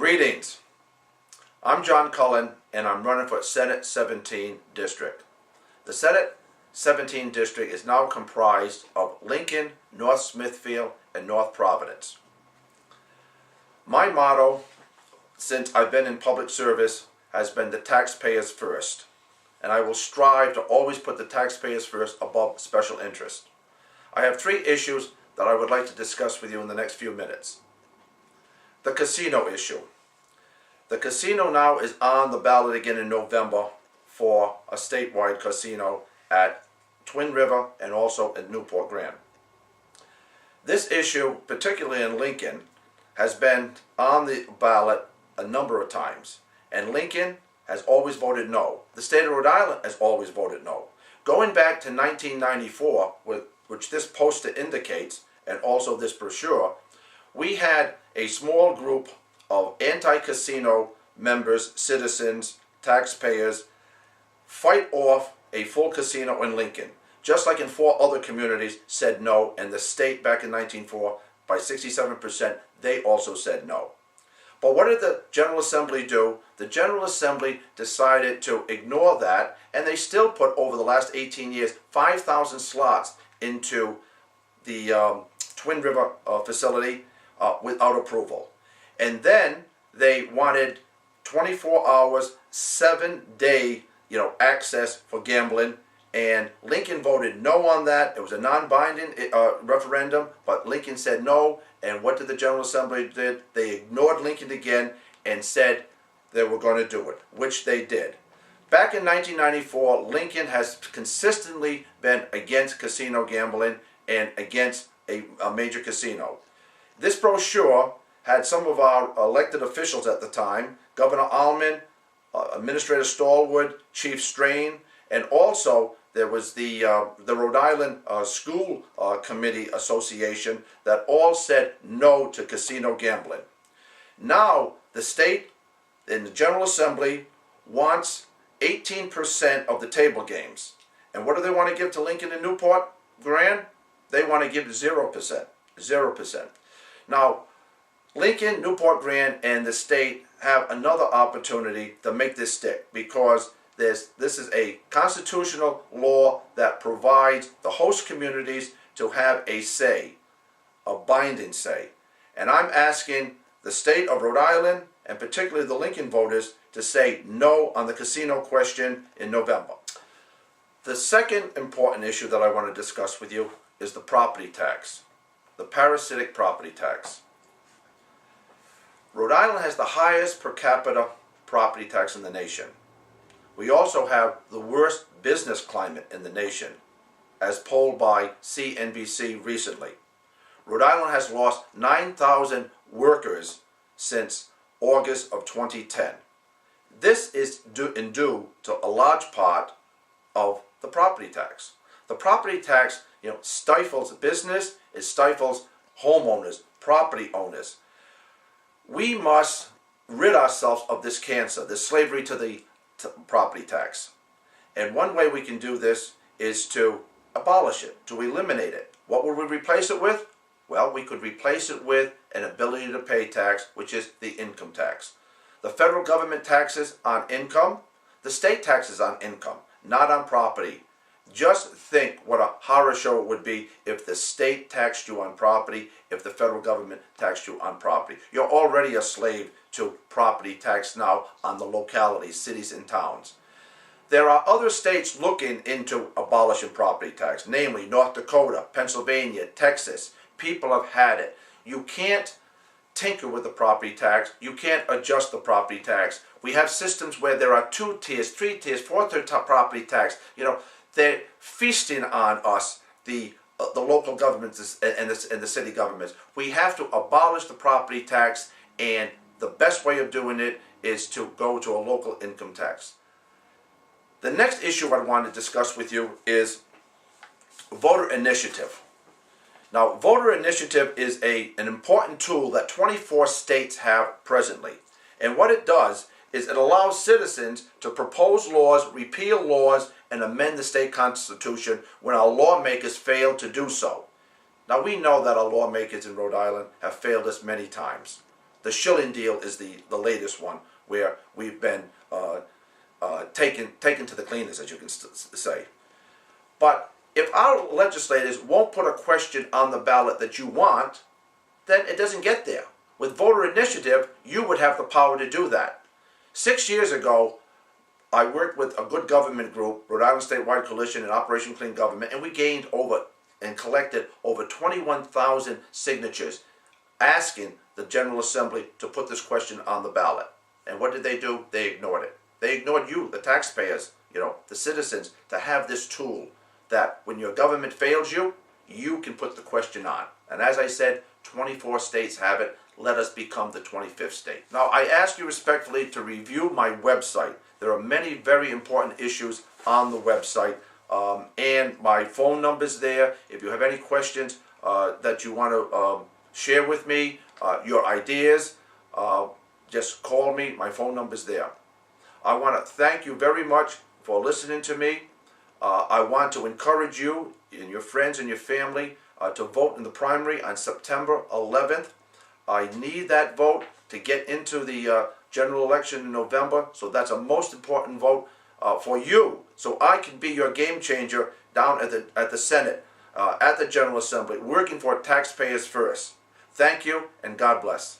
Greetings. I'm John Cullen, and I'm running for Senate 17 District. The Senate 17 District is now comprised of Lincoln, North Smithfield, and North Providence. My motto, since I've been in public service, has been the taxpayers first. And I will strive to always put the taxpayers first above special interest. I have three issues that I would like to discuss with you in the next few minutes. The casino issue. The casino now is on the ballot again in November for a statewide casino at Twin River and also in Newport Grand. This issue, particularly in Lincoln, has been on the ballot a number of times, and Lincoln has always voted no. The state of Rhode Island has always voted no. Going back to 1994, which this poster indicates, and also this brochure, we had a small group of anti-casino members, citizens, taxpayers, fight off a full casino in Lincoln. Just like in 4 other communities said no, and the state back in 1904, by 67%, they also said no. But what did the General Assembly do? The General Assembly decided to ignore that, and they still put, over the last 18 years, 5,000 slots into the Twin River facility without approval. And then they wanted 24 hours, 7-day access for gambling, and Lincoln voted no on that. It was a non-binding referendum, but Lincoln said no. And what did the General Assembly do? They ignored Lincoln again and said they were going to do it, which they did. Back in 1994, Lincoln has consistently been against casino gambling and against a major casino. This brochure had some of our elected officials at the time, Governor Allman, Administrator Stallwood, Chief Strain, and also there was the Rhode Island School Committee Association that all said no to casino gambling. Now the state in the General Assembly wants 18% of the table games. And what do they want to give to Lincoln and Newport Grand? They want to give 0%. 0%. Now, Lincoln, Newport Grand, and the state have another opportunity to make this stick, because this is a constitutional law that provides the host communities to have a say, a binding say. And I'm asking the state of Rhode Island, and particularly the Lincoln voters, to say no on the casino question in November. The second important issue that I want to discuss with you is the property tax, the parasitic property tax. Rhode Island has the highest per capita property tax in the nation. We also have the worst business climate in the nation, as polled by CNBC recently. Rhode Island has lost 9,000 workers since August of 2010. This is due to a large part of the property tax. The property tax, stifles business, it stifles homeowners, property owners. We must rid ourselves of this cancer, this slavery to the property tax. And one way we can do this is to abolish it, to eliminate it. What would we replace it with? Well, we could replace it with an ability to pay tax, which is the income tax. The federal government taxes on income, the state taxes on income, not on property. Just think what a horror show it would be if the state taxed you on property, if the federal government taxed you on property. You're already a slave to property tax now on the localities, cities, and towns. There are other states looking into abolishing property tax, namely North Dakota, Pennsylvania, Texas. People have had it. You can't tinker with the property tax. You can't adjust the property tax. We have systems where there are 2 tiers, 3 tiers, 4-tier property tax. They're feasting on us, the local governments and the city governments. We have to abolish the property tax, and the best way of doing it is to go to a local income tax. The next issue I want to discuss with you is voter initiative. Now, voter initiative is an important tool that 24 states have presently. And what it does is it allows citizens to propose laws, repeal laws, and amend the state constitution when our lawmakers fail to do so. Now, we know that our lawmakers in Rhode Island have failed us many times. The shilling deal is the latest one, where we've been taken to the cleaners, as you can say. But if our legislators won't put a question on the ballot that you want, then it doesn't get there. With voter initiative, you would have the power to do that. 6 years ago, I worked with a good government group, Rhode Island Statewide Coalition and Operation Clean Government, and we gained over and collected over 21,000 signatures asking the General Assembly to put this question on the ballot. And what did they do? They ignored it. They ignored you, the taxpayers, the citizens, to have this tool that when your government fails you, you can put the question on. And as I said, 24 states have it. Let us become the 25th state. Now, I ask you respectfully to review my website. There are many very important issues on the website, and my phone number's there. If you have any questions that you want to share with me, your ideas, just call me. My phone number's there. I want to thank you very much for listening to me. I want to encourage you and your friends and your family to vote in the primary on September 11th. I need that vote to get into the general election in November, so that's a most important vote for you, so I can be your game changer down at the Senate, at the General Assembly, working for taxpayers first. Thank you, and God bless.